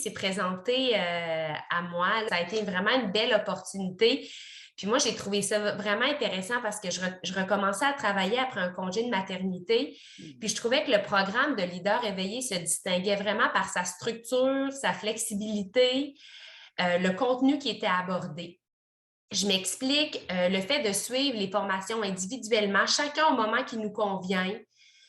s'est présenté à moi. Ça a été vraiment une belle opportunité. Puis moi, j'ai trouvé ça vraiment intéressant parce que je recommençais à travailler après un congé de maternité. Puis je trouvais que le programme de Leader éveillé se distinguait vraiment par sa structure, sa flexibilité, le contenu qui était abordé. Je m'explique, le fait de suivre les formations individuellement, chacun au moment qui nous convient,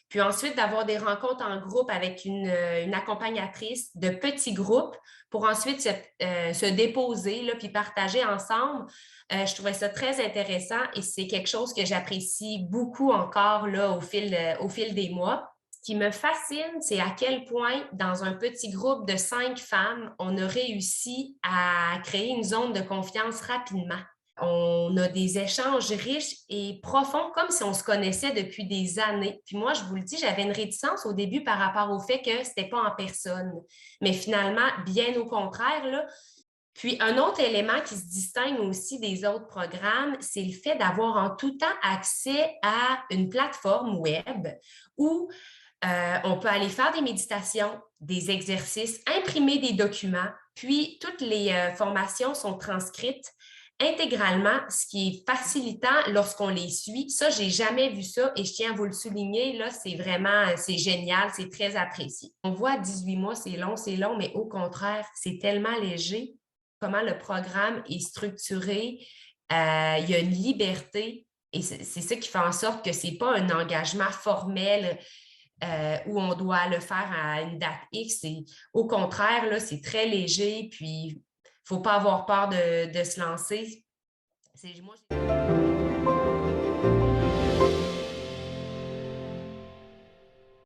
puis ensuite d'avoir des rencontres en groupe avec une accompagnatrice de petits groupes pour ensuite se déposer là, puis partager ensemble. Je trouvais ça très intéressant et c'est quelque chose que j'apprécie beaucoup encore là, au fil des mois. Ce qui me fascine, c'est à quel point, dans un petit groupe de 5 femmes, on a réussi à créer une zone de confiance rapidement. On a des échanges riches et profonds, comme si on se connaissait depuis des années. Puis moi, je vous le dis, j'avais une réticence au début par rapport au fait que ce n'était pas en personne. Mais finalement, bien au contraire, là. Puis un autre élément qui se distingue aussi des autres programmes, c'est le fait d'avoir en tout temps accès à une plateforme web où on peut aller faire des méditations, des exercices, imprimer des documents, puis toutes les formations sont transcrites intégralement, ce qui est facilitant lorsqu'on les suit. Ça, j'ai jamais vu ça et je tiens à vous le souligner, là, c'est vraiment, c'est génial, c'est très apprécié. On voit 18 mois, c'est long, mais au contraire, c'est tellement léger. Comment le programme est structuré, il y a une liberté et c'est ça qui fait en sorte que c'est pas un engagement formel où on doit le faire à une date X. Et, au contraire, là, c'est très léger, puis il ne faut pas avoir peur de se lancer. Moi,